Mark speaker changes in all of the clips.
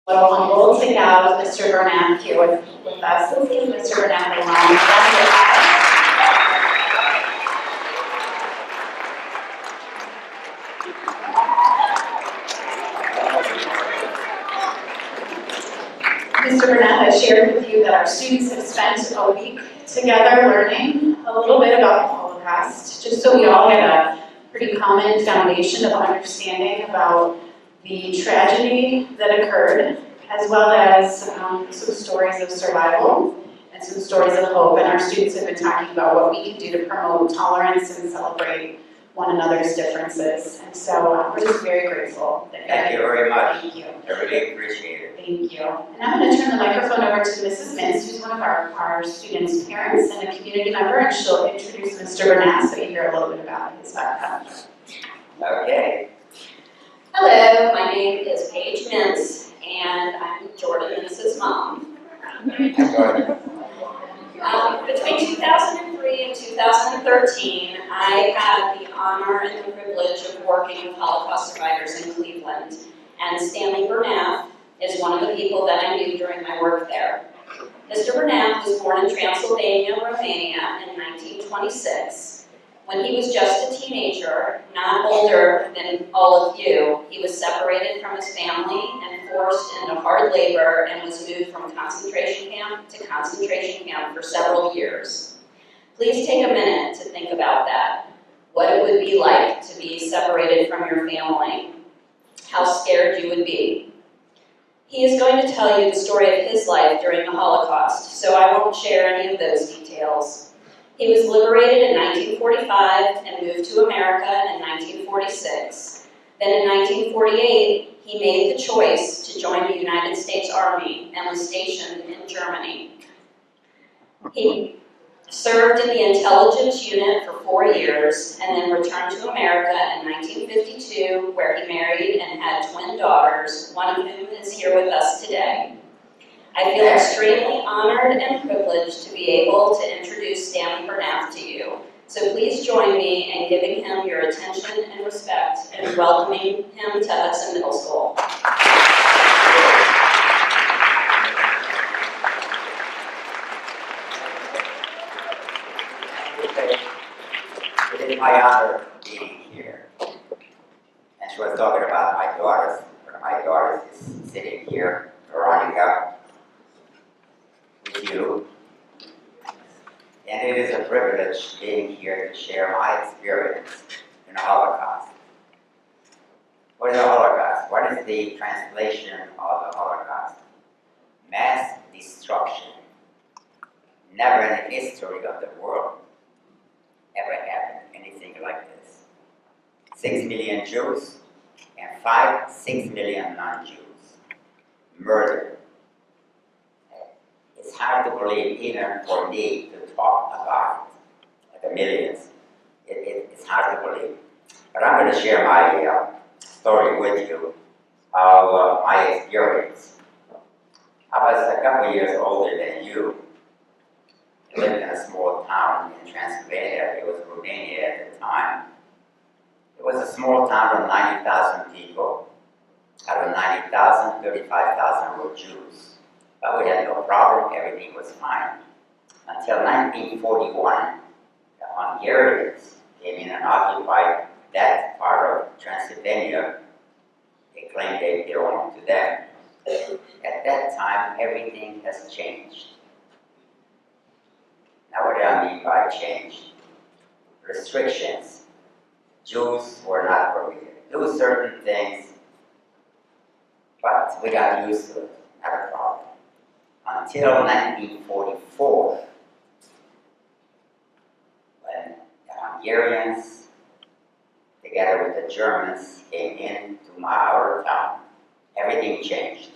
Speaker 1: little humbled to have Mr. Bernath here with us. Let's give Mr. Bernath a round of applause. Mr. Bernath, I shared with you that our students have spent a week together learning a little bit about the Holocaust, just so we all had a pretty common foundation of understanding about the tragedy that occurred, as well as some stories of survival and some stories of hope. And our students have been talking about what we can do to promote tolerance and celebrate one another's differences. And so we're just very grateful.
Speaker 2: Thank you very much.
Speaker 1: Thank you.
Speaker 2: I really appreciate it.
Speaker 1: Thank you. And I'm going to turn the microphone over to Mrs. Mintz, who's one of our students' parents and a community member, and she'll introduce Mr. Bernath so you hear a little bit about his background.
Speaker 2: Okay.
Speaker 3: Hello, my name is Paige Mintz, and I'm Jordan Mintz's mom. Between 2003 and 2013, I had the honor and the privilege of working with Holocaust survivors in Cleveland, and Stanley Bernath is one of the people that I knew during my work there. Mr. Bernath was born in Transylvania, Romania in 1926. When he was just a teenager, not older than all of you, he was separated from his family and forced into hard labor and was moved from concentration camp to concentration camp for several years. Please take a minute to think about that. What it would be like to be separated from your family. How scared you would be. He is going to tell you the story of his life during the Holocaust, so I won't share any of those details. He was liberated in 1945 and moved to America in 1946. Then in 1948, he made the choice to join the United States Army and was stationed in Germany. He served in the intelligence unit for 4 years and then returned to America in 1952, where he married and had twin daughters, one of whom is here with us today. I feel extremely honored and privileged to be able to introduce Stanley Bernath to you. So please join me in giving him your attention and respect and welcoming him to Hudson Middle School.
Speaker 2: It is my honor being here. And she was talking about my daughters. My daughter is sitting here, Veronica, with you. And it is a privilege being here to share my experience in the Holocaust. What is the Holocaust? What is the translation of the Holocaust? Mass destruction. Never in the history of the world ever happened anything like this. 6 million Jews and 6 million non-Jews murdered. It's hard to believe, even for me, to talk about it, the millions. It's hard to believe. But I'm going to share my story with you of my experience. I was a couple years older than you. I lived in a small town in Transylvania. It was Romania at the time. It was a small town of 90,000 people. Out of 90,000, 35,000 were Jews. But we had no problem, everything was fine. Until 1941, the Hungarians came in and occupied that part of Transylvania. They claimed they belonged to them. At that time, everything has changed. Now what do I mean by change? Restrictions. Jews were not permitted to do certain things, but we got used to it, not a problem. Until 1944, when the Hungarians, together with the Germans, came into our town, everything changed.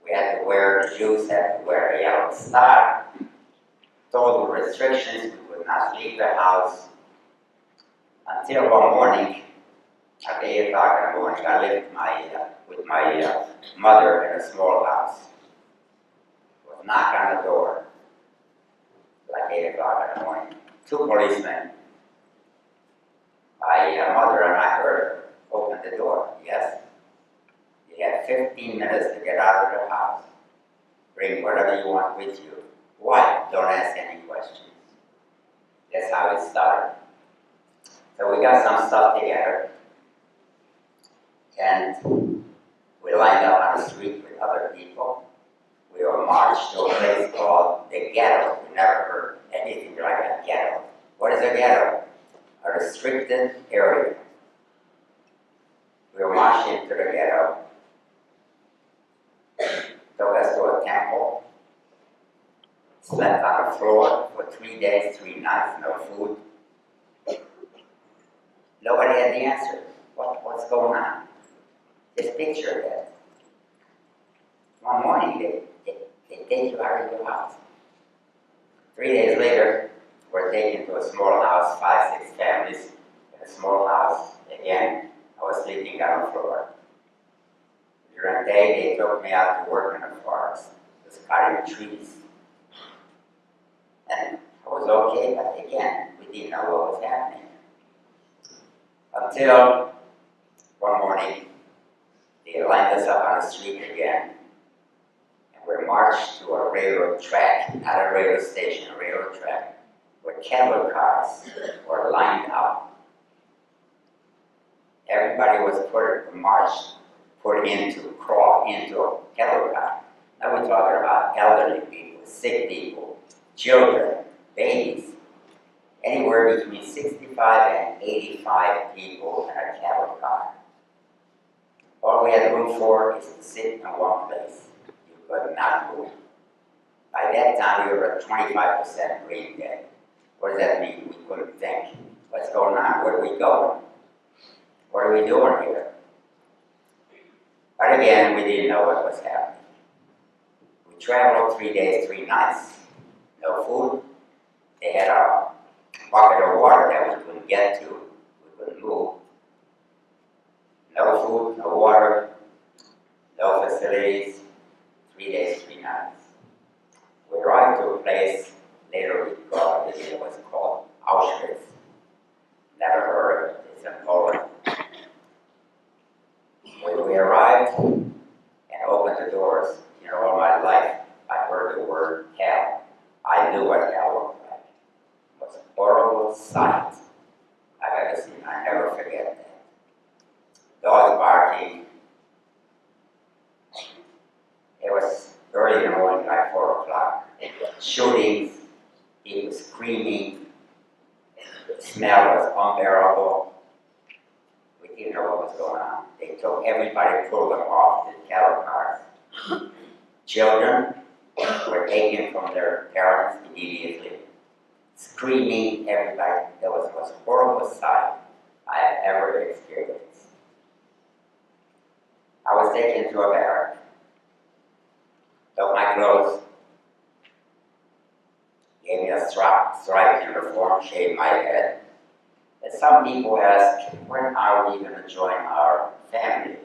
Speaker 2: We had to wear, the Jews had to wear a yellow star, total restrictions, we could not leave the house. Until one morning, at 8 o'clock in the morning, I lived with my mother in a small house. Would knock on the door, like 8 o'clock in the morning. 2 policemen. My mother and I heard her open the door. Yes, he had 50 15 minutes to get out of the house. Bring whatever you want with you. Why? Don't ask any questions. That's how it started. So we got some stuff together, and we lined up on the street with other people. We were marched to a place called the ghetto. We never heard anything like a ghetto. What is a ghetto? A restricted area. We were marched into the ghetto. Took us to a temple. Slept on the floor for 3 days, 3 nights, no food. Nobody had the answer. What's going on? Just picture that. One morning, they take you out of your house. 3 days later, we're taken to a small house, 5, 6 families, in a small house. Again, I was sleeping on the floor. During the day, they took me out to work in the forest, just cutting trees. And I was okay, but again, we didn't know what was happening. Until one morning, they lined us up on the street again, and we marched to a railroad track, not a railroad station, a railroad track, where cattle cars were lined up. Everybody was crawl into a cattle car. Now we're talking about elderly people, sick people, children, babies, anywhere between 65 and 85 people in a cattle car. All we had room for is to sit in one place. You could not move. By that time, we were at 25% brain dead. What does that mean? We couldn't think. What's going on? Where are we going? What are we doing here? But again, we didn't know what was happening. We traveled 3 days, 3 nights. No food. They had a bucket of water that we couldn't get to. We couldn't move. No food, no water, no facilities. 3 days, 3 nights. We arrived to a place later it was called Auschwitz. Never heard of it. It's in Poland. When we arrived and opened the doors, all my life I heard the word hell. I knew what hell looked like. It was a horrible sight I've ever seen. I never forget that. Dogs barking. It was early in the morning, like 4 o'clock. Shootings, people screaming. The smell was unbearable. We didn't know what was going on. They took everybody, pulled them off the cattle cars. Children were taken from their parents immediately, screaming, everybody. That was the most horrible sight I have ever experienced. I was taken to a barrack, took my clothes, gave me a striped uniform, shaved my head. And some people ask, when are we going to join our family?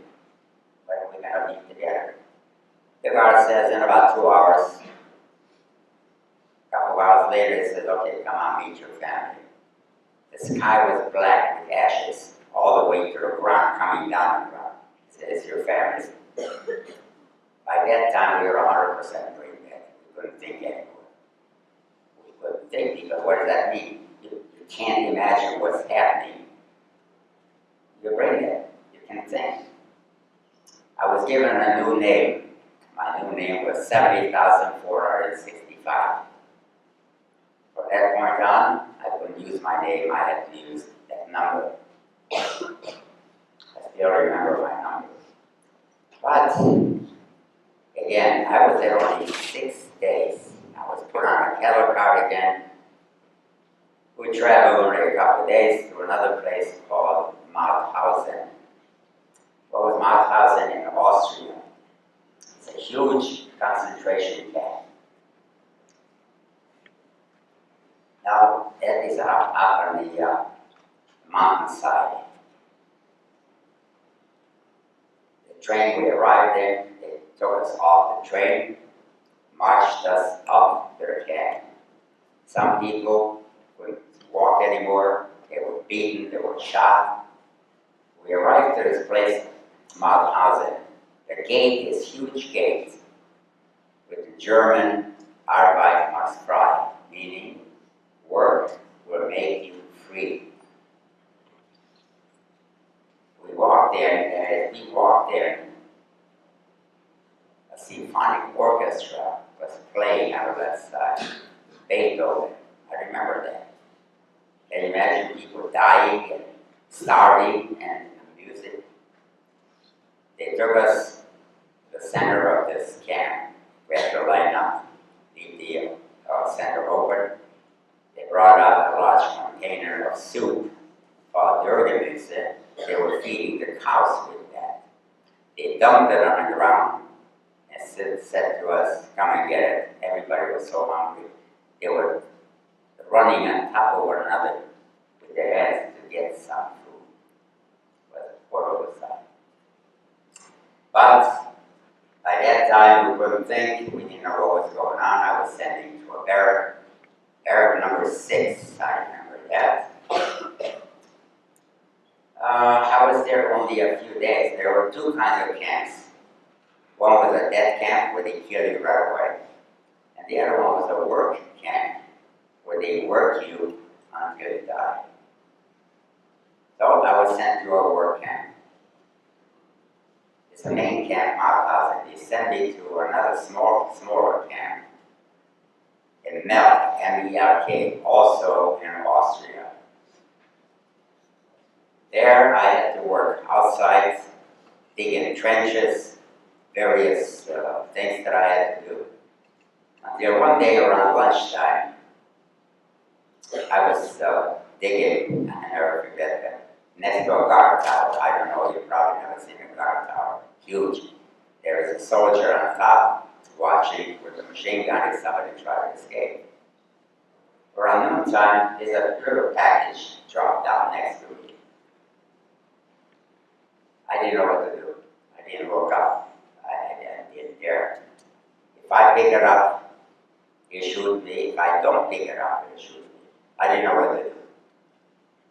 Speaker 2: When are we going to be together? The guard says in about 2 hours. A couple of hours later, he says, okay, come on, meet your family. The sky was black with ashes all the way to the ground, coming down the ground. He said, it's your family. By that time, we were 100% brain dead. We couldn't think anymore. We couldn't think because what does that mean? You can't imagine what's happening. You're brain dead. You can't think. I was given a new name. My new name was 70,465. From that point on, I couldn't use my name. I had to use that number. I still remember my number. But again, I was there only 6 days. I was put on a cattle car again. We traveled only a couple of days to another place called Mauthausen. What was Mauthausen in Austria? It's a huge concentration camp. Now, that is up on the mountainside. The train, we arrived there, they took us off the train, marched us up to the camp. Some people couldn't walk anymore, they were beaten, they were shot. We arrived to this place, Mauthausen. The gate is huge gate with the German Arbeit macht frei, meaning work will make you free. We walked in, and as we walked in, a symphonic orchestra was playing out of that side. Beethoven, I remember that. And imagine people dying and starving and music. They took us to the center of this camp. We had to line up, leave the center open. They brought out a large container of soup called Durgemüse. They were feeding the cows with that. They dumped it on the ground and said to us, come and get it. Everybody was so hungry. They were running on top of one another with their heads to get some food. It was a horrible sight. But by that time, we couldn't think. We didn't know what was going on. I was sending to a barrack number 6. I remember that. I was there only a few days. There were 2 kinds of camps. One was a death camp where they kill you right away. And the other one was a work camp where they work you until you die. So I was sent to a work camp. It's a main camp, Mauthausen. They sent me to another smaller camp in Melk, M-E-L-K, also in Austria. There I had to work outside, digging trenches, various things that I had to do. Until one day around lunchtime, I was digging, I never forget that, next to a guard tower. I don't know, you've probably never seen a guard tower. Huge. There is a soldier on top watching with a machine gun if somebody tried to escape. Around noontime, there's a little package dropped down next to me. I didn't know what to do. I didn't look up. I didn't dare. If I pick it up, he'll shoot me. If I don't pick it up, he'll shoot me. I didn't know what to do.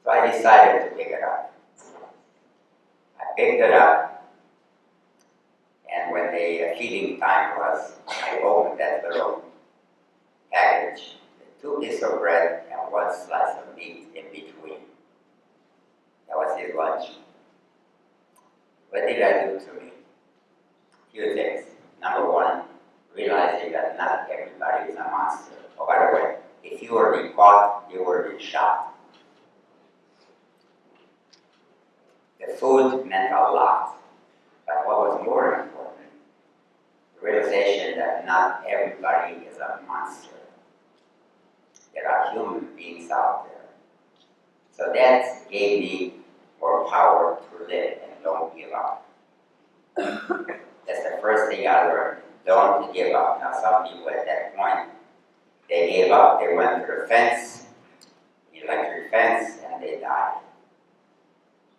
Speaker 2: So I decided to pick it up. I picked it up, and when the feeding time was, I opened that little package, 2 pieces of bread and 1 slice of meat in between. That was his lunch. What did I do to me? A few things. Number 1, realizing that not everybody is a monster. Oh, by the way, if you were being caught, you were being shot. The food meant a lot, but what was more important, the realization that not everybody is a monster. There are human beings out there. So that gave me more power to live and don't give up. That's the first thing I learned. Don't give up. Now some people at that point, they gave up, they went to the fence, electric fence, and they died.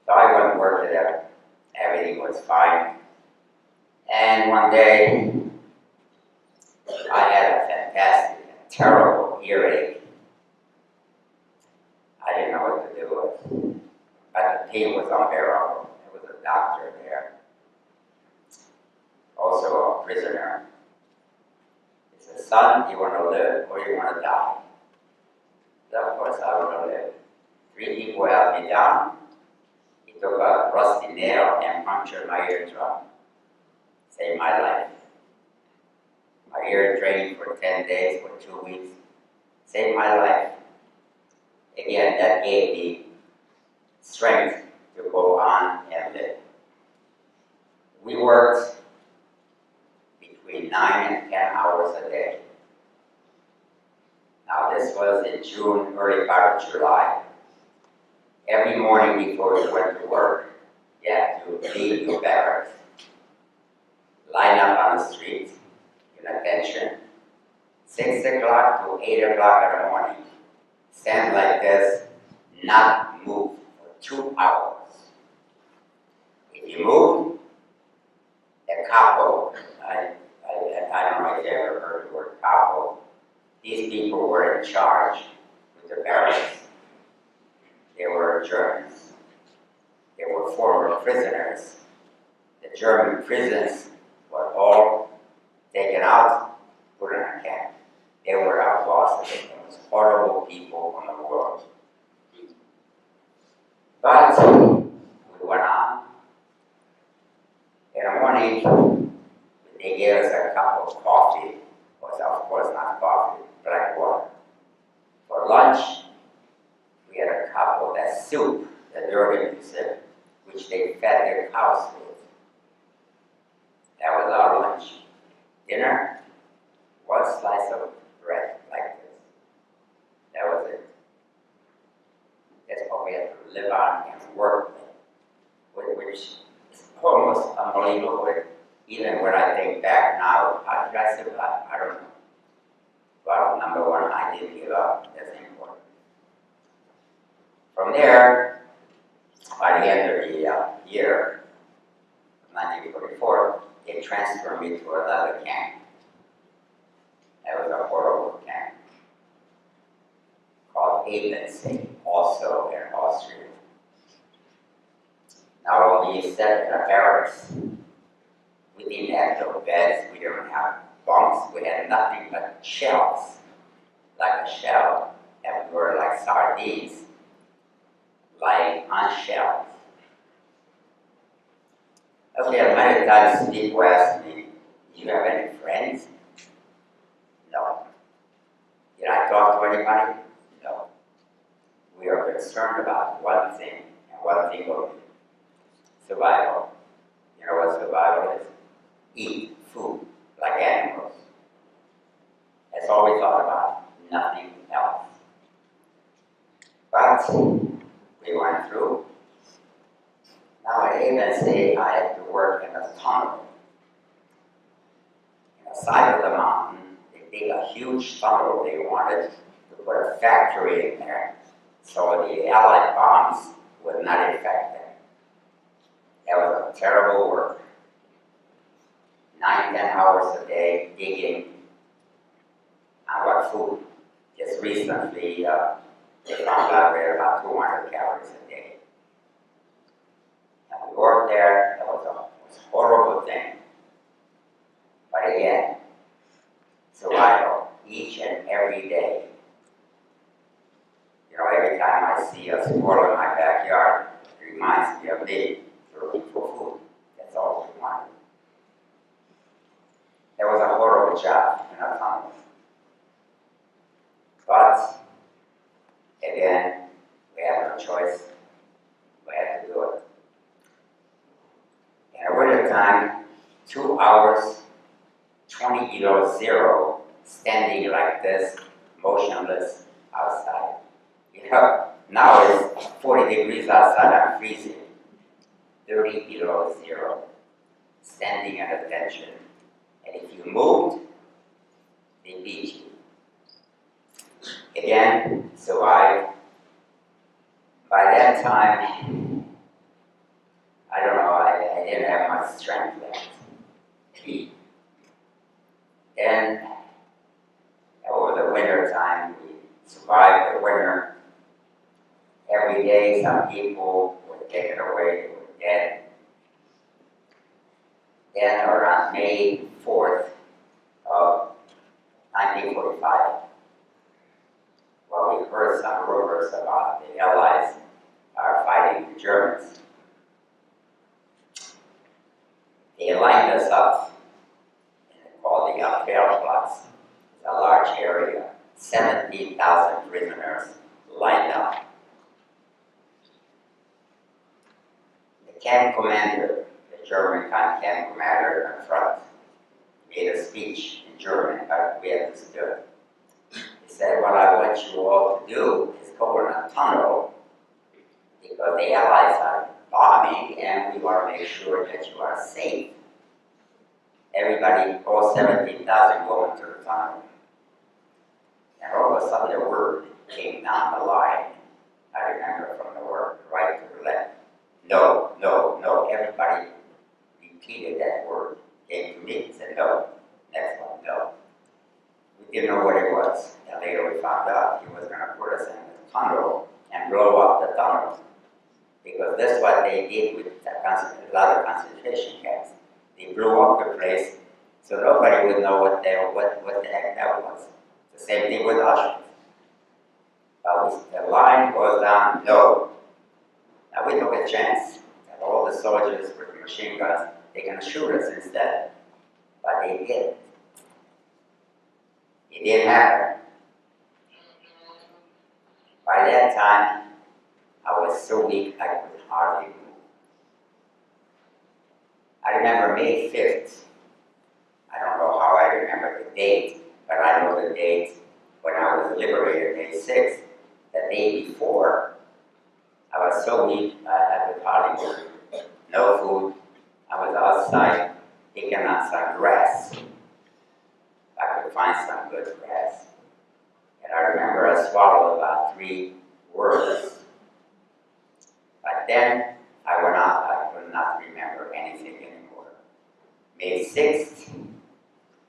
Speaker 2: So I went and worked there. Everything was fine. And one day, I had a fantastic, terrible earache. I didn't know what to do with it. But the pain was unbearable. There was a doctor there, also a prisoner. He said, son, you want to live or you want to die? So of course I want to live. 3 people held me down. He took a rusty nail and punctured my eardrum. Saved my life. My ear training for 10 days, for 2 weeks. Saved my life. Again, that gave me strength to go on and live. We worked between 9 and 10 hours a day. Now this was in June, early part of July. Every morning before you went to work, you had to leave your barracks, line up on the street in attention, 6 o'clock to 8 o'clock in the morning. Stand like this, not move for 2 hours. If you move, a capo, I don't know if you ever heard the word capo. These people were in charge with the barracks. They were Germans. They were former prisoners. The the German prisons were all taken out, put in a camp. They were outlaws. It was horrible people in the world. But we went on. In the morning, they gave us a cup of coffee. Well, of course, not coffee, black water. For lunch, we had a cup of that soup, the dirty soup, which they fed their cows with. That was our lunch. Dinner, one slice of bread like this. That was it. That's what we had to live on and work with, which is almost unbelievable. Even when I think back now, how did I survive? I don't know. Well, number one, I didn't give up. That's important. From there, by the end of the year, 1944, they transferred me to another camp. That was a horrible camp called Abendsee, also in Austria. Now, when we sat in a barracks, we didn't have no beds, we didn't have bunks, we had nothing but shells, like a shell, and we were like sardines, lying on shells. Okay, many times people ask me, do you have any friends? No. Did I talk to anybody? No. We are concerned about one thing, and one thing only. Survival. You know what survival is? Eat food like animals. That's all we thought about, nothing else. But we went through. Now at Abendsee, I had to work in a tunnel. On the side of the mountain, they dig a huge tunnel. They wanted to put a factory in there so the Allied bombs would not infect them. That was a terrible work. 9, 10 hours a day digging on what food. Just recently, they found out we had about 200 calories a day. And we worked there. That was a horrible thing. But again, survival, each and every day. You know, every time I see a squirrel in my backyard, it reminds me of me looking for food. That's all we wanted. That was a horrible job in a tunnel. But, again, we had no choice. We had to do it. In the winter time, 2 hours, 20 below zero, standing like this, motionless outside. You know, now it's 40 degrees outside, I'm freezing. 30 below zero, standing at attention. And if you moved, they beat you. Again, survive. By that time, I don't know, I didn't have much strength left. And over the winter time, we survived the winter. Every day, some people were taken away, they were dead. Then around May 4th of 1945, well, we heard some rumors about the Allies are fighting the Germans. They lined us up in called the Abwehrplatz. It's a large area, 17,000 prisoners lined up. The camp commander, the German camp commander in front, made a speech in German, but we understood. He said, what I want you all to do is go in a tunnel because the Allies are bombing and we want to make sure that you are safe. Everybody, all 17,000 go into the tunnel. And all of a sudden the word came down the line. I remember from the word right to the left. No, no, no. Everybody repeated that word. Came to me and said no. Next one, no. We didn't know what it was. And later we found out he was going to put us in the tunnel and blow up the tunnel. Because that's what they did with the a lot of concentration camps. They blew up the place, so nobody would know what the heck that was. The same thing with Auschwitz. The line goes down low. Now we took a chance that all the soldiers with machine guns, they can shoot us instead. But they didn't. It didn't happen. By that time, I was so weak I could hardly move. I remember May 5th. I don't know how I remember the date, but I know the date when I was liberated, May 6th. The day before, I was so weak I could hardly move. No food. I was outside picking on some grass. I could find some good grass. And I remember I swallowed about 3 words. But then I went out, I could not remember anything anymore. May 6th,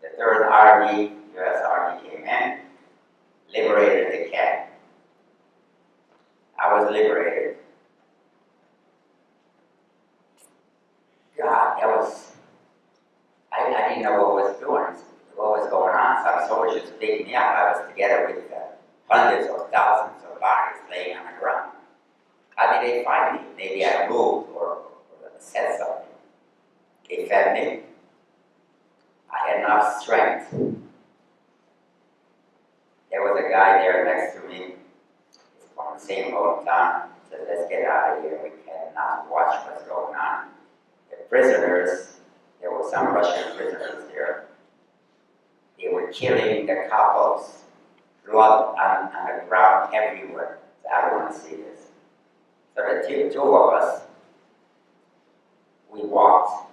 Speaker 2: the 3rd Army, U.S. Army came in, liberated the camp. I was liberated. God, that was, I didn't know what was going on. Some soldiers picked me up. I was together with hundreds or thousands of bodies laying on the ground. How did they find me? Maybe I moved or said something. They fed me. I had enough strength. There was a guy there next to me. He's from the same hometown. Said, let's get out of here. We cannot watch what's going on. The prisoners, there were some Russian prisoners there. They were killing the couples. Blood on the ground everywhere. So I don't want to see this. So the two of us, we walked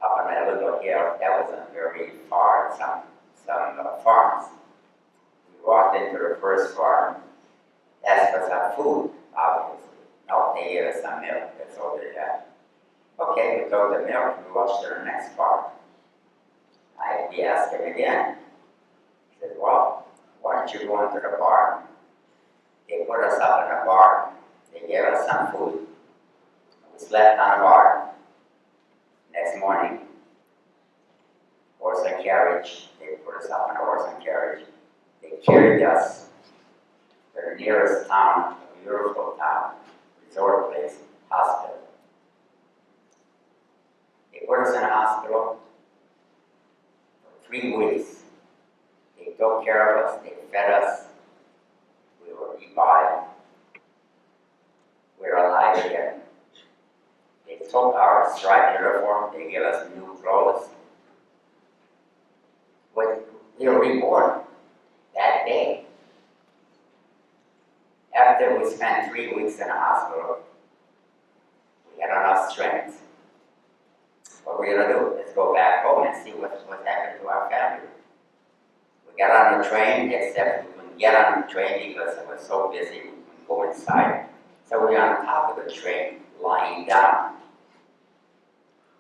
Speaker 2: up on that little hill. That wasn't very far, some farms. We walked into the first farm, asked for some food, obviously. No, they gave us some milk, that's all they had. Okay, we took the milk, we walked to the next farm. We asked him again. He said, well, why don't you go into the barn? They put us up in a barn. They gave us some food. We slept on a barn. Next morning, horse and carriage. They put us up in a horse and carriage. They carried us to the nearest town, a beautiful town, resort place, hospital. They put us in a hospital for 3 weeks. They took care of us, they fed us, we were revived, we were alive again. They took our striped uniform, they gave us new clothes. We were reborn that day. After we spent 3 weeks in a hospital, we had enough strength. What we're going to do is go back home and see what happened to our family. We got on the train, except we couldn't get on the train because it was so busy, we couldn't go inside. So we were on top of the train, lying down.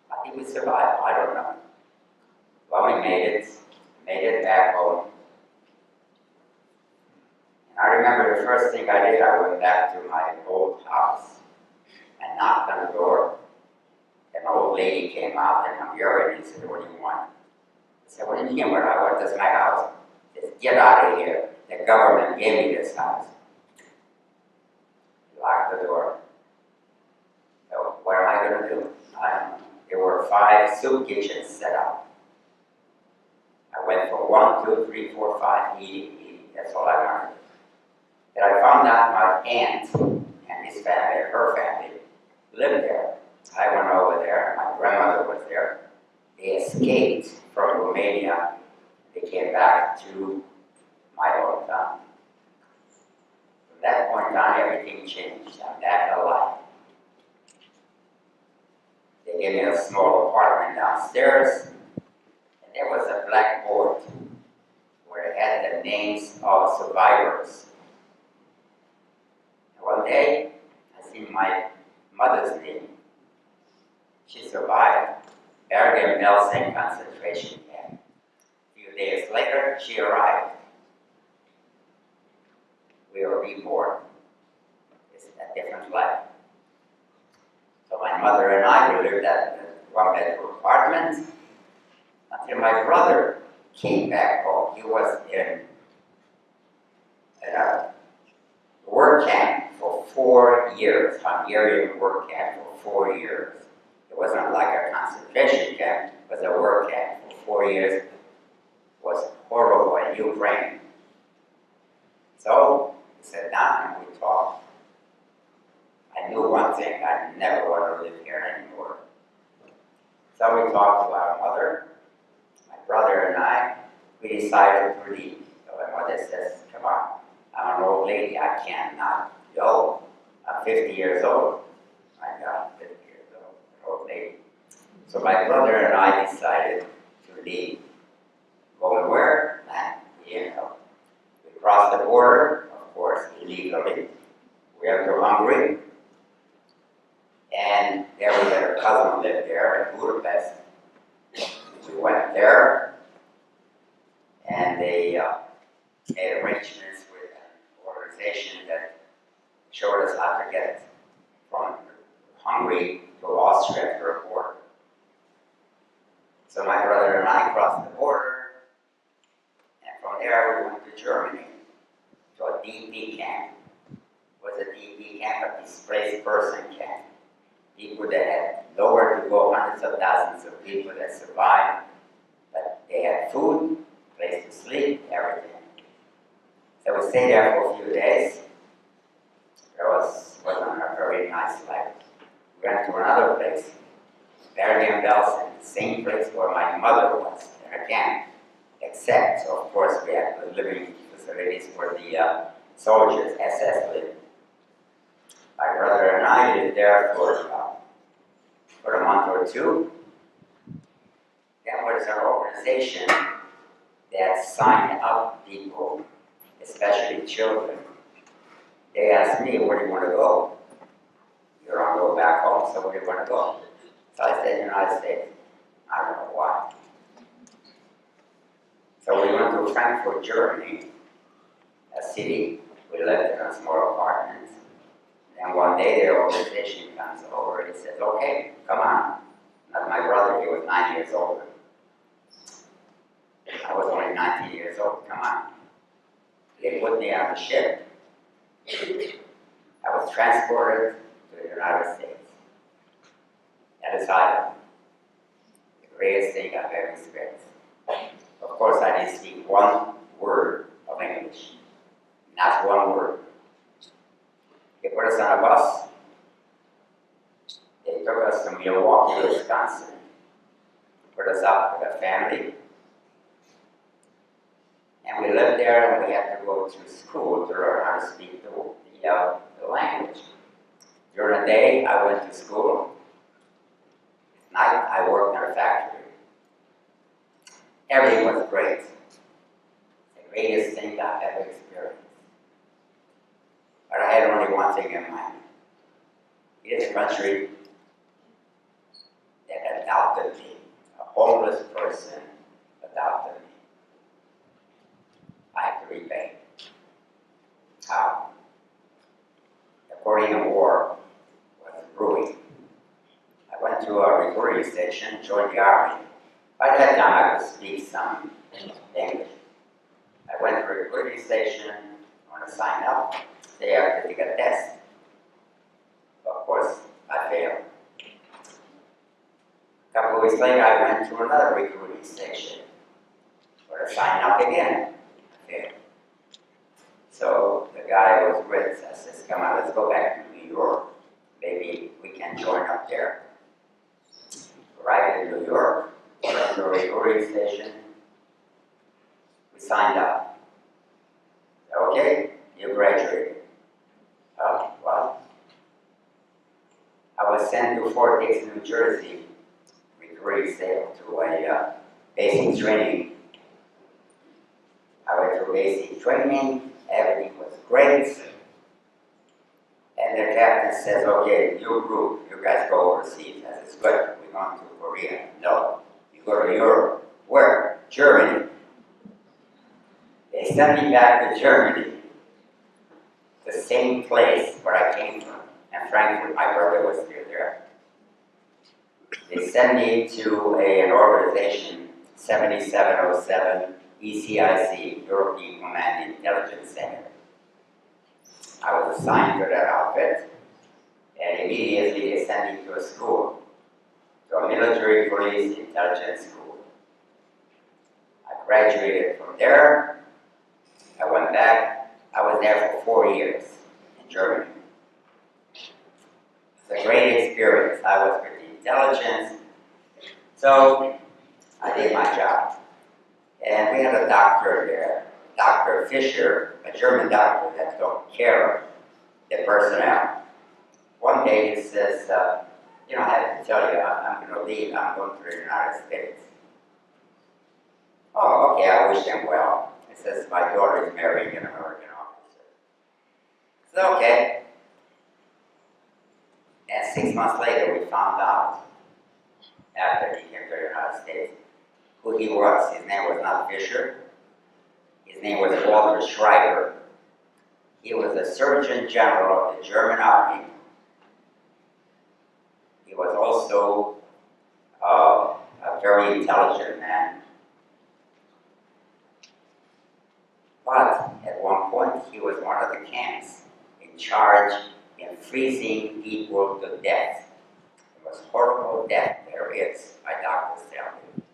Speaker 2: How did we survive? I don't know. Well, we made it back home. And I remember the first thing I did, I went back to my old house and knocked on the door. And an old lady came out and I'm urine and said, what do you want? I said, what do you mean what I want? This is my house. She said, get out of here. The government gave me this house. Locked the door. So what am I going to do? I don't know. There were 5 soup kitchens set up. I went from 1, 2, 3, 4, 5, eating. That's all I wanted. And I found out my aunt and his family, her family, lived there. I went over there, my grandmother was there. They escaped from Romania. They came back to my hometown. From that point on, everything changed. I'm back alive. They gave me a small apartment downstairs, and there was a blackboard where it had the names of survivors. And one day, I see my mother's name. She survived Bergen-Belsen concentration camp. A few days later, she arrived. We were reborn. It's a different life. mother and I, we lived at a one-bedroom apartment until my brother came back home. He was in a work camp for 4 years, Hungarian work camp for 4 years. It wasn't like a concentration camp, it was a work camp for 4 years. It was horrible in Ukraine. So we sat down and we talked. I knew one thing, I never want to live here anymore. So we talked to our mother, my brother and I, we decided to leave. So my mother says, come on, I'm an old lady, I cannot go. I'm 50 years old. My God, 50 years old, an old lady. So my brother and I decided to leave. Going where? You know. We crossed the border, of course, illegally. We went to Hungary. And there we had a cousin lived there in Budapest. We went there, and they made arrangements with an organization that showed us how to get from Hungary to Austria through a border. So my brother and I crossed the border, and from there we went to Germany, to a DP camp. It was a DP camp, a displaced person camp. People that had nowhere to go, hundreds of thousands of people that survived, but they had food, place to sleep, everything. So we stayed there for a few days. It wasn't a very nice life. We went to another place, Bergen-Belsen, the same place where my mother was, and again, except, so of course we had the living facilities where the soldiers, SS lived. My brother and I lived there for a month or two. There was an organization that signed up people, especially children. They asked me, where do you want to go? You want to go back home, so where do you want to go? So I said, United States. I don't know why. So we went to Frankfurt, Germany, a city. We lived in a small apartment. And one day the organization comes over and says, okay, come on. Not my brother, he was 9 years older. I was only 19 years old, come on. They put me on the ship. I was transported to the United States. At asylum. The greatest thing I've ever experienced. Of course, I didn't speak one word of English. Not one word. They put us on a bus. They took us to Milwaukee, Wisconsin. Put us up with a family. And we lived there and we had to go to school to learn how to speak the language. During the day, I went to school. At night, I worked in a factory. Everything was great. The greatest thing I've ever experienced. But I had only one thing in mind. It is a country that adopted me. A homeless person adopted me. I have to repay. How? The Korean War was brewing. I went to a recruiting station, joined the army. By that time I could speak some English. I went to a recruiting station, I want to sign up. They have to take a test. Of course, I failed. A couple of weeks later, I went to another recruiting station. But I signed up again. I failed. So the guy I was with says, come on, let's go back to New York. Maybe we can join up there. Arrived in New York, went to a recruiting station. We signed up. Okay, you graduated. Well, I was sent to Fort Dix, New Jersey, recruiting sale to a basic training. I went through basic training, everything was great. And the captain says, okay, you group, you guys go overseas. I said, good, we're going to Korea. No, you go to Europe. Where? Germany. They sent me back to Germany. The same place where I came from. And Frankfurt, my brother was still there. They sent me to an organization, 7707 ECIC, European Command Intelligence Center. I was assigned to that outfit, and immediately they sent me to a school, to a military police intelligence school. I graduated from there. I went back. I was there for 4 years in Germany. It was a great experience. I was with the intelligence, so I did my job. And we had a doctor there, Dr. Fisher, a German doctor that took care of the personnel. One day he says, I have to tell you, I'm going to leave. I'm going to the United States. Oh, okay, I wish him well. He says, my daughter is marrying an American officer. I said, okay. And 6 months later, we found out, after he came to the United States, who he was. His name was not Fisher. His name was Walter Schreiber. He was the Surgeon General of the German Army. He was also a very intelligent man. But at one point, he was one of the camps in charge in freezing people to death. It was horrible death there is by Dr. Stanley.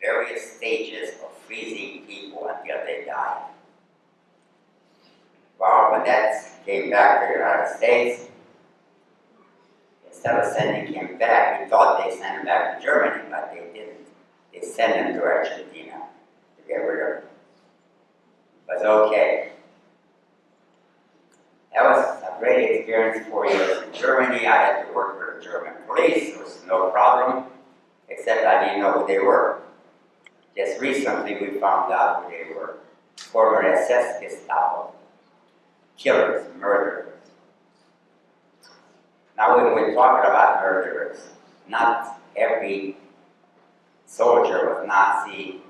Speaker 2: Various stages of freezing people until they died. Well, when that came back to the United States, instead of sending him back, we thought they sent him back to Germany, but they didn't. They sent him to Argentina to get rid of him. It was okay. That was a great experience, 4 years in Germany. I had to work for the German police. There was no problem, except I didn't know who they were. Just recently we found out who they were. Former SS Gestapo. Killers, murderers. Now when we're talking about murderers, not every soldier was Nazi,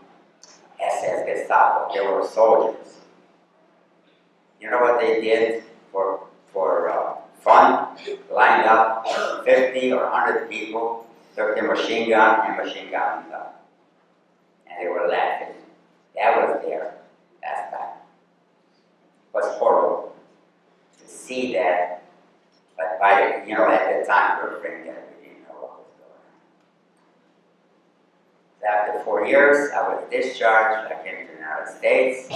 Speaker 2: SS Gestapo. They were soldiers. You know what they did for fun? Lined up 50 or 100 people, took their machine gun and machine gunned them. And they were laughing. That was there last time. It was horrible to see that, but at the time we were afraid that we didn't know what was going on. After 4 years, I was discharged. I came to the United States.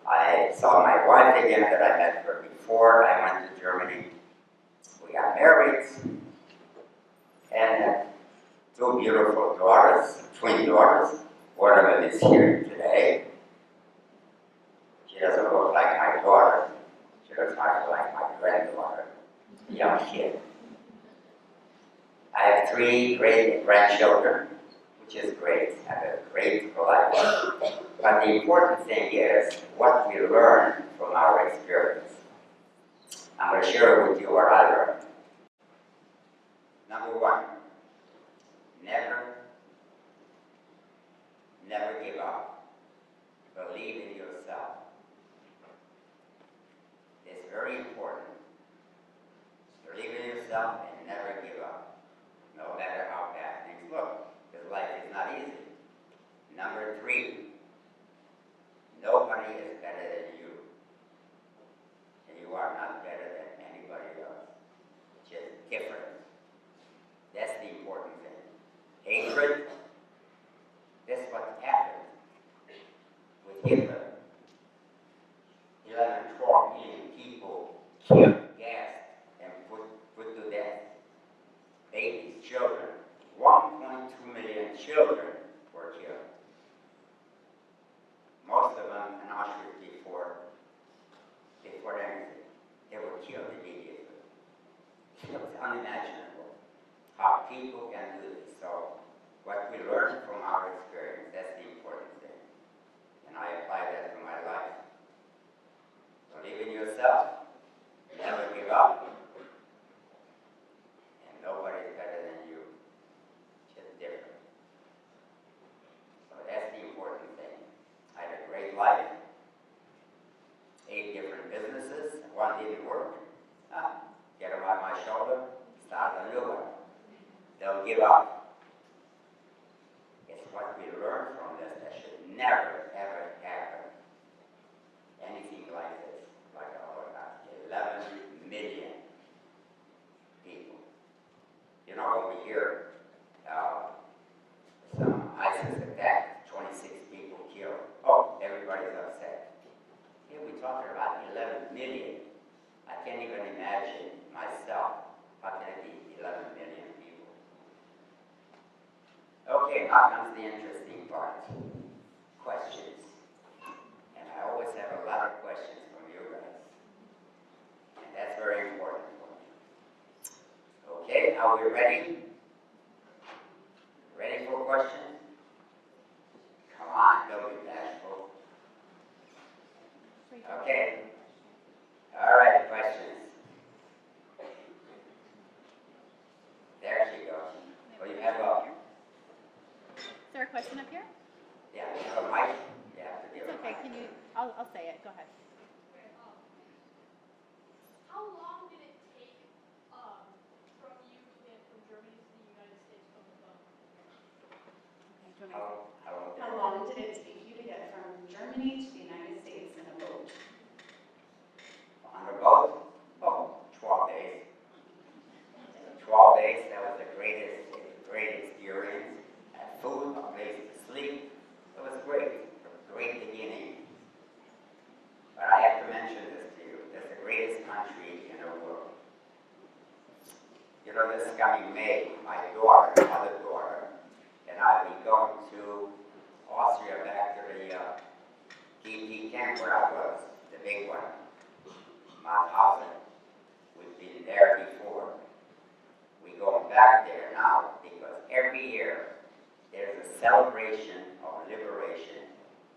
Speaker 2: I saw my wife again that I met her before. I went to Germany. We got married. And 2 beautiful daughters, twin daughters. One of them is here today. She doesn't look like my daughter. She looks like my granddaughter, a young kid. I have 3 great grandchildren, which is great. I have a great life. But the important thing is what we learn from our experience. I'm going to share with you what I learned. Number 1, never give up. Believe in yourself. It's very important. Believe in yourself and never give up, no matter how bad things look, because life is not easy. Number 3, nobody is better than you. And you are not better than anybody else. Just different. That's the important thing. Hatred, that's what happened with Hitler. 12 million people killed, gassed, and put to death. Babies, children. 1.2 million children were killed. Most of them in Auschwitz before anything. They were killed immediately. It was unimaginable how people can do this. So what we learn from our experience, that's the important thing. And I apply that to my life. Believe in yourself, never give up, and nobody's better than you, just different. So that's the important thing. I had a great life, 8 different businesses, 1 didn't work. Get them on my shoulder, start a new one. Don't give up. over here, some ISIS attack, 26 people killed. Oh, everybody's upset. Here we're talking about 11 million. I can't even imagine myself. How can it be 11 million people? Okay, now comes the interesting part. Questions. And I always have a lot of questions from you guys. And that's very important for me. Okay, are we ready? Ready for questions? Come on, don't be bashful. Okay. All right, questions. There she goes. Well, you have a,
Speaker 4: Is there a question up here?
Speaker 2: yeah, you have a mic. You have to give
Speaker 4: It's
Speaker 2: a
Speaker 4: okay.
Speaker 2: mic.
Speaker 4: Can you? I'll say it. Go ahead.
Speaker 5: How long did it take from you and from Germany to the United States from the boat?
Speaker 4: Okay, do you want me to-
Speaker 1: How long did it take you to get from Germany to the United States in a boat?
Speaker 2: On the boat? Oh, 12 days. 12 days, that was the great experience. Had food, a place to sleep. It was great. A great beginning. But I have to mention this to you. It's the greatest country in the world. You know, this coming May, my daughter, other daughter, and I'll be going to Austria back to the DP camp where I was, the big one, Mount Hudson. We've been there before. We're going back there now because every year there's a celebration of liberation.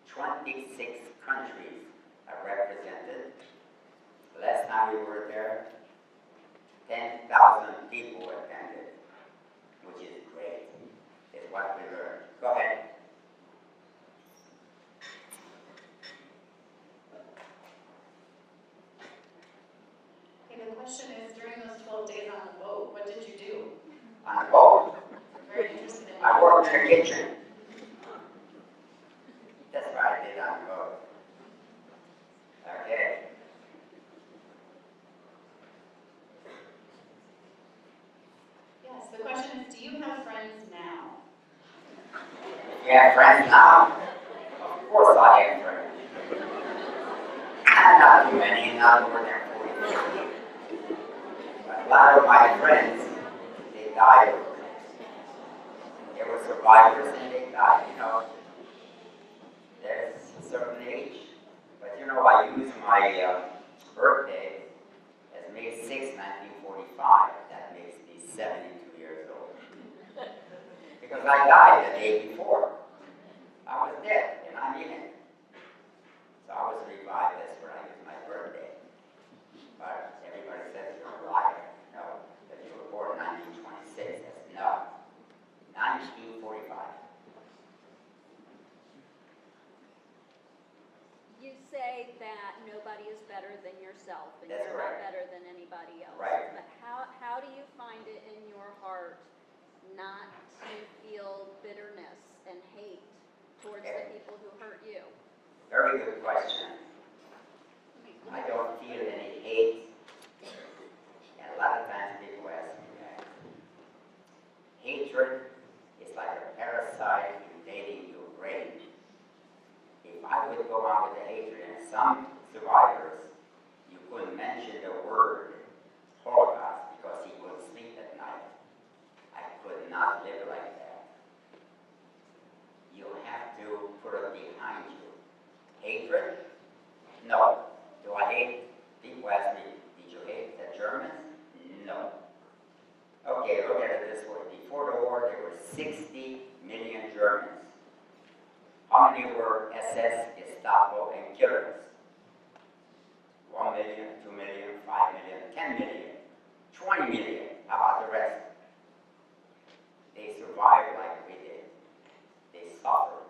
Speaker 2: 26 countries are represented. Last time we were there, 10,000 people attended, which is great. It's what we learned. Go ahead.
Speaker 1: Okay, the question is, during those 12 days on the boat, what did you do?
Speaker 2: On the boat,
Speaker 1: I'm very interested in
Speaker 2: I worked in the kitchen. That's what I did on the boat. Okay.
Speaker 1: Yes, the question is, do you have friends now?
Speaker 2: You have friends now? Of course I have friends. Not too many, not more than 40. But a lot of my friends, they died. They were survivors and they died, you know. There's a certain age. But you know, I use my birthday as May 6, 1945. That makes me 72 years old. Because I died the day before. I was dead, and I'm in it. So I was revived, that's where I use my birthday. But everybody says you're a liar. No, that you were born in 1926. That's no. 1945.
Speaker 6: You say that nobody is better than yourself, and
Speaker 2: That's
Speaker 6: you're
Speaker 2: right.
Speaker 6: not better than anybody else.
Speaker 2: Right.
Speaker 6: But how do you find it in your heart not to feel bitterness and hate towards the people who hurt you?
Speaker 2: Very good question. I don't feel any hate. And a lot of times people ask me that. Hatred is like a parasite invading your brain. If I would go on with the hatred, and some survivors, you couldn't mention the word Holocaust because he couldn't sleep at night. I could not live like that. You have to put it behind you. Hatred? No. Do I hate? People ask me, did you hate the Germans? No. Okay, look at it this way. Before the war, there were 60 million Germans. How many were SS, Gestapo, and killers? 1 million, 2 million, 5 million, 10 million, 20 million. How about the rest? They survived like we did. They suffered.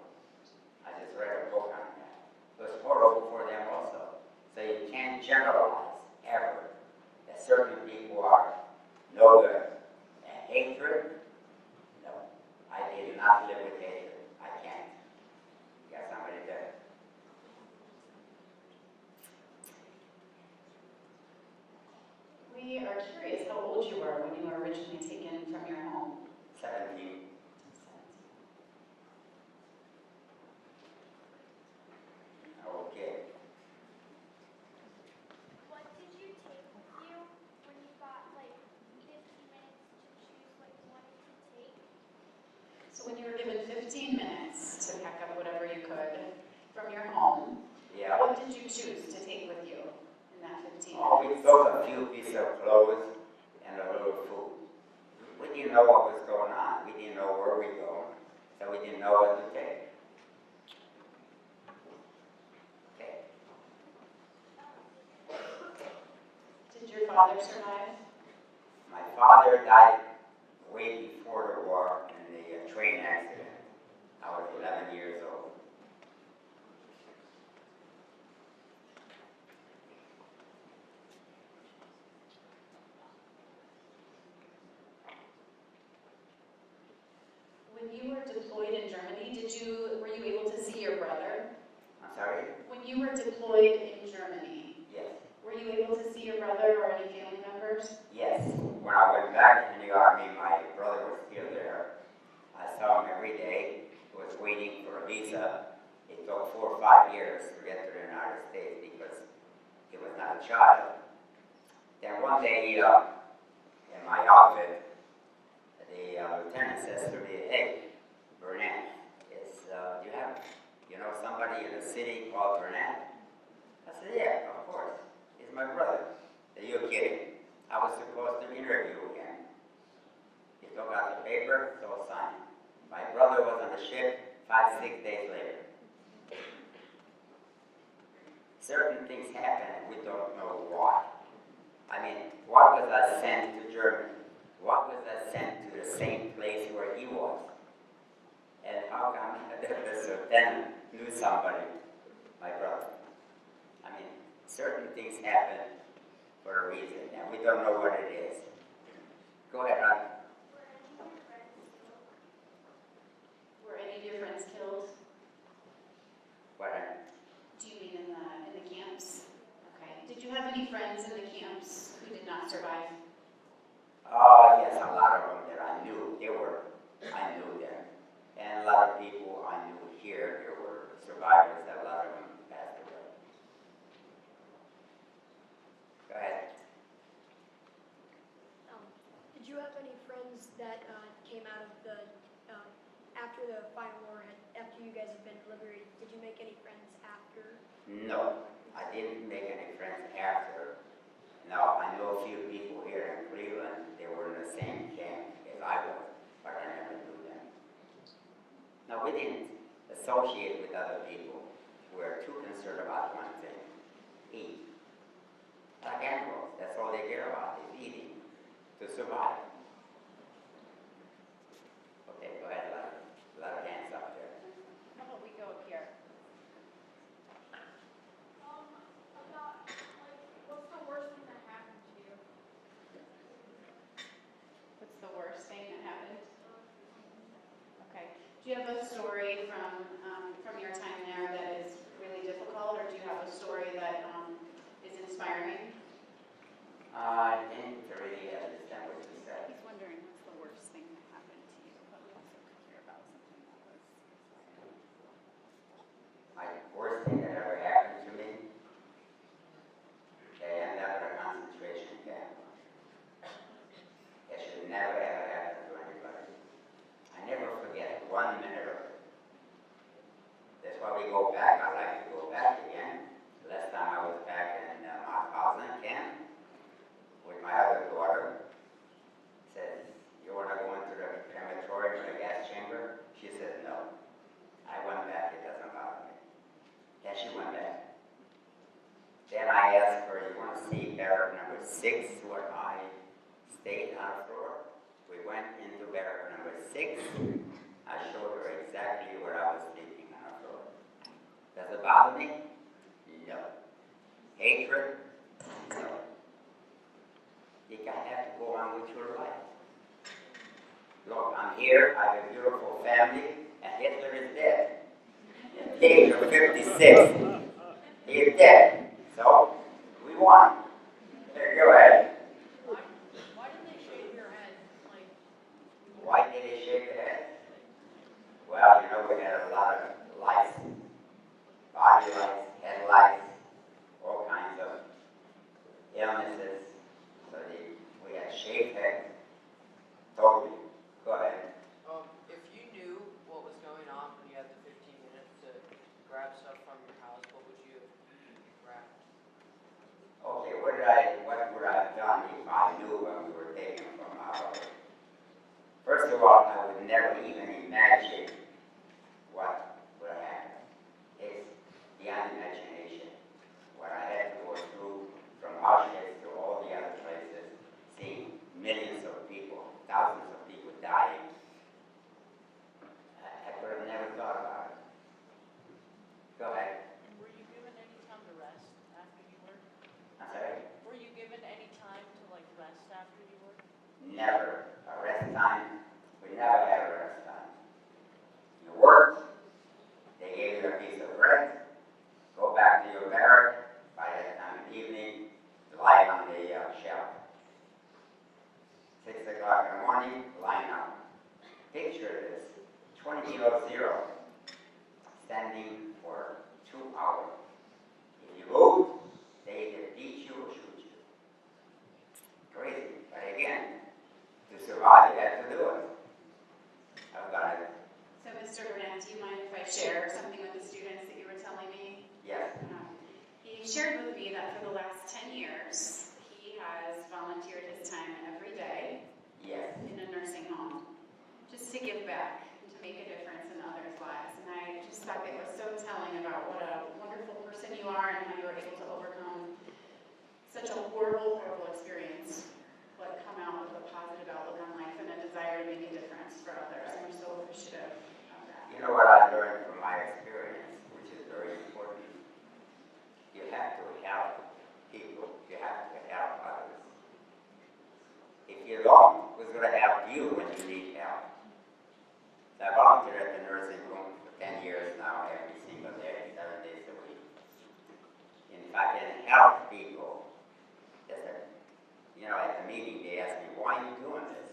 Speaker 2: I just read a book on that. It was horrible for them also. So you can't generalize ever that certain people are no good. And hatred? No. I did not live with hatred. I can't. You got somebody there?
Speaker 1: We are curious how old you were when you were originally taken from your home.
Speaker 2: 17. Okay.
Speaker 5: What did you take with you when you got like 15 minutes to choose what you wanted to take?
Speaker 1: So when you were given 15 minutes to pack up whatever you could from your home,
Speaker 2: Yeah.
Speaker 1: what did you choose to take with you in that 15
Speaker 2: Oh, we
Speaker 1: minutes?
Speaker 2: took a few pieces of clothes and a little food. We didn't know what was going on. We didn't know where we were going, so we didn't know what to take. Okay.
Speaker 1: Did your father survive?
Speaker 2: My father died way before the war in a train accident. I was 11 years old.
Speaker 1: When you were deployed in Germany, were you able to see your brother?
Speaker 2: I'm sorry?
Speaker 1: When you were deployed in Germany,
Speaker 2: Yes.
Speaker 1: were you able to see your brother or any family members?
Speaker 2: Yes. When I went back to the army, my brother was still there. I saw him every day. He was waiting for a visa. It took 4 or 5 years to get to the United States because he was not a child. Then one day, in my outfit, the lieutenant says to me, "Hey, Bernath, do you know somebody in the city called Bernath?" I said, "Yeah, of course. He's my brother." "Are you kidding? I was supposed to interview him." He took out the paper, so signed. My brother was on the ship 5, 6 days later. Certain things happen and we don't know why. I mean, what was I sent to Germany? What was I sent to the same place where he was? And how come the lieutenant knew somebody, my brother? I mean, certain things happen for a reason, and we don't know what it is. Go ahead, Ron.
Speaker 1: Were any of your friends killed?
Speaker 2: What?
Speaker 1: Do you mean in the camps? Okay. Did you have any friends in the camps who did not survive?
Speaker 2: Yes, a lot of them that I knew. I knew them. And a lot of people I knew here, there were survivors, a lot of them passed away. Go ahead.
Speaker 7: Did you have any friends that came out of the, after the final war, after you guys had been liberated, did you make any friends after?
Speaker 2: No, I didn't make any friends after. Now, I know a few people here in Cleveland, they were in the same camp as I was, but I never knew them. No, we didn't associate with other people. We were too concerned about one thing: eat. Like animals, that's all they care about, is eating, to survive. Okay, go ahead, a lot of hands up there.
Speaker 4: How about we go up here?
Speaker 5: About like what's the worst thing that happened to you?
Speaker 4: What's the worst thing that happened? Okay. Do you have a story from your time there that is really difficult, or do you have a story that is inspiring?
Speaker 2: I didn't really understand what you said.
Speaker 4: He's wondering what's the worst thing that happened to you, but we also could hear about something that was inspiring.
Speaker 2: My worst thing that ever happened to me, they ended up in a concentration camp. That should never ever happen to anybody. I never forget 1 minute of it. That's why we go back. I like to go back again. Last time I was back in Mauthausen camp with my other daughter. Said, "You want to go into the crematorium or the gas chamber?" She said, "No." I went back. It doesn't bother me. Then she went back. Then I asked her, "You want to see barrack number 6 where I stayed on the floor?" We went into barrack number 6. I showed her exactly where I was sleeping on the floor. Does it bother me? No. Hatred? No. You have to go on with your life. Look, I'm here, I have a beautiful family, and Hitler is dead. At the age of 56, he is dead. So, we won. Here, go ahead.
Speaker 5: Why did they shave your head? Like
Speaker 2: Why did he we had a lot of lice, body lice, head lice, all kinds of illnesses. So we had shaved heads. Totally. Go ahead.
Speaker 8: If you knew what was going on when you had the 15 minutes to grab stuff from your house, what would you have grabbed?
Speaker 2: Okay, what would I have done if I knew when we were taken from our house? First of all, I would never even imagine what would happen. It's beyond imagination. What I had to go through from Auschwitz to all the other places, seeing millions of people, thousands of people dying. I could have never thought about it. Go ahead.
Speaker 9: And were you given any time to rest after you worked?
Speaker 2: I'm sorry?
Speaker 9: Were you given any time to like rest after you worked?
Speaker 2: Never. A rest time. We never had a rest time. You worked, they gave you a piece of bread, go back to your barrack, by that time in the evening, lie on the shelf. 6 o'clock in the morning, line up. Picture this, 20 below zero, standing for 2 hours. If you moved, they either beat you or shoot you. Crazy, but again, to survive, you have to do it. I've got it.
Speaker 4: So Mr. Bernath, do you mind if I share something with the students that you were telling me?
Speaker 2: Yes.
Speaker 4: He shared with me that for the last 10 years, he has volunteered his time every day
Speaker 2: Yes.
Speaker 4: in a nursing home, just to give back and to make a difference in others' lives. And I just thought it was so telling about what a wonderful person you are and how you were able to overcome such a horrible, horrible experience, but come out with a positive outlook on life and a desire to make a difference for others. And we're so appreciative of that.
Speaker 2: You know what I learned from my experience, which is very important? You have to help people. You have to help others. If you don't, who's going to help you when you need help? So I volunteer at the nursing home for 10 years now, every single day, 7 days a week. In fact, I help people. At the meeting, they asked me, why are you doing this?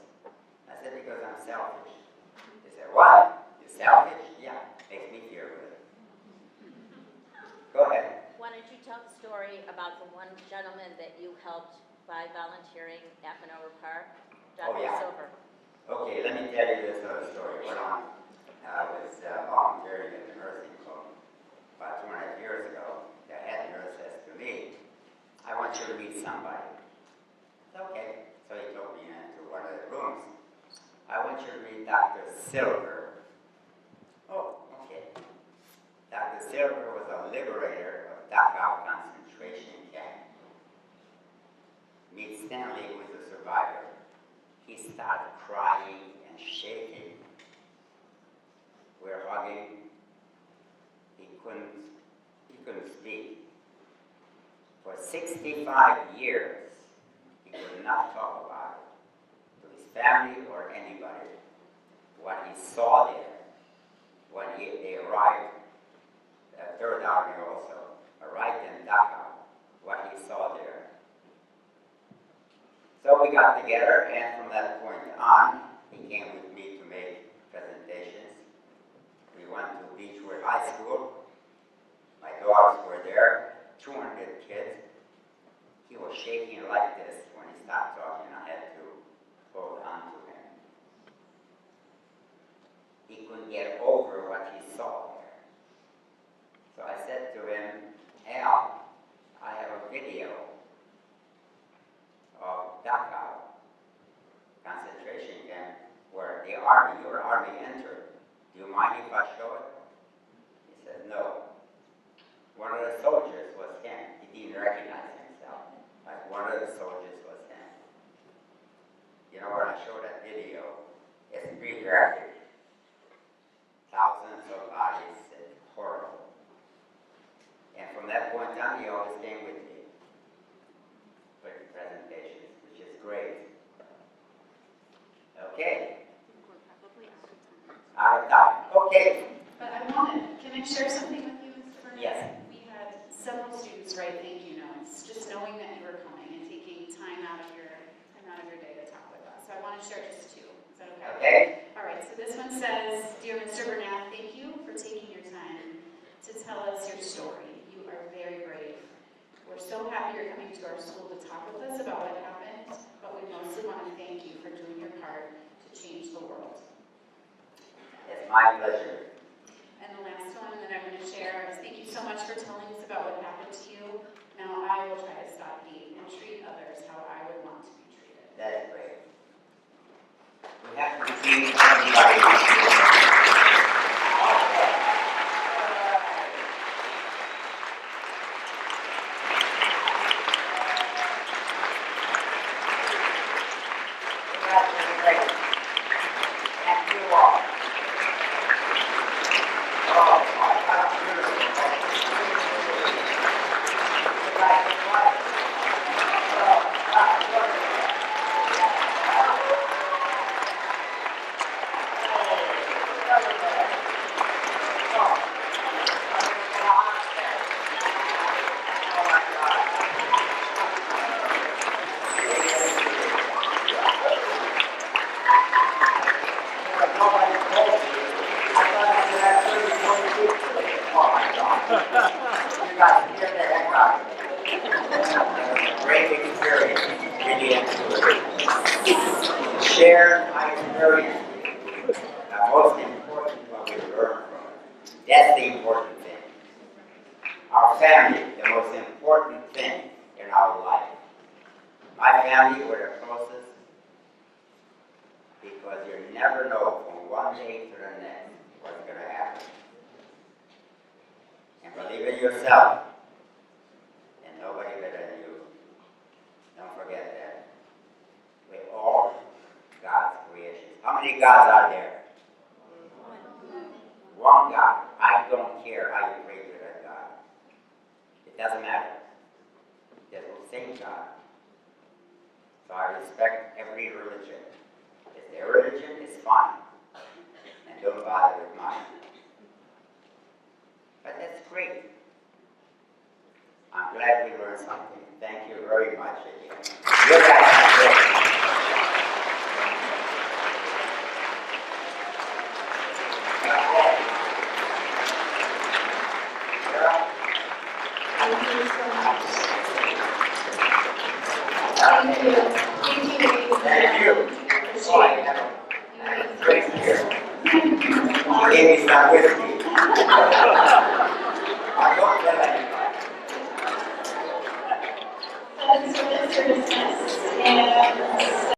Speaker 2: I said, because I'm selfish. They said, what? You're selfish? Yeah, makes me feel good. Go ahead.
Speaker 10: Why don't you tell the story about the one gentleman that you helped by volunteering at Manova Park, Dr.
Speaker 2: Oh, yeah.
Speaker 10: Silver?
Speaker 2: Okay, let me tell you this other story. When I was volunteering at the nursing home about 2.5 years ago, the head nurse says to me, I want you to meet somebody. Okay, so he took me into one of the rooms. I want you to meet Dr. Silver. Oh, okay. Dr. Silver was a liberator of Dachau concentration camp. Meet Stanley, who was a survivor. He started crying and shaking. We're hugging. He couldn't speak. For 65 years, he could not talk about it to his family or anybody. What he saw there, when they arrived, the Third Army also arrived in Dachau, what he saw there. So we got together, and from that point on, he came with me to make presentations. We went to Beechwood High School. My daughters were there, 200 kids. He was shaking like this when he stopped talking. I had to hold on to him. He couldn't get over what he saw there. So I said to him, Al, I have a video of Dachau concentration camp where the army, your army entered. Do you mind if I show it? He said, no. One of the soldiers was him. He didn't recognize himself. Like one of the soldiers was him. You know, when I show that video, it's pretty graphic. Thousands of bodies, it's horrible. And from that point on, he always came with me for presentations, which is great. Okay. Out of time. Okay.
Speaker 4: But can I share something with you, Mr. Bernath?
Speaker 2: Yes.
Speaker 4: We had several students write thank you notes, just knowing that you were coming and taking time out of your day to talk with us. So I want to share just two. Is that okay?
Speaker 2: Okay.
Speaker 4: All right, so this one says, "Dear Mr. Bernath, thank you for taking your time to tell us your story. You are very brave. We're so happy you're coming to our school to talk with us about what happened, but we mostly want to thank you for doing your part to change the world."
Speaker 2: It's my pleasure.
Speaker 4: And the last one that I'm going to share is, "Thank you so much for telling us about what happened to you. Now I will try to stop hate and treat others how I would want to be treated."
Speaker 2: That's great. We have to treat everybody. Thank you all. Oh, that's Nobody told me. I thought I could have 30, 40 people today. Oh my God. You guys hear the heck out of me. Great experience. Really enjoyed it. Share my experience with you. The most important what we learn from it. That's the important thing. Our family, the most important thing in our life. My family were the closest, because you never know from one day to the next what's going to happen. And believe in yourself, and nobody better than you. Don't forget that. We're all God's creations. How many gods are there? One God. I don't care how you pray to that God. It doesn't matter. There's the same God. So I respect every religion. If their religion is fine, and don't bother with mine. But that's great. I'm glad we learned something. Thank you very much again. You guys are great.
Speaker 1: Thank you so much. Thank you. Thank you.
Speaker 2: Thank you. Oh, I have a great year. You gave me some whiskey. I don't tell anybody.
Speaker 1: So, Mr. Dismissed, and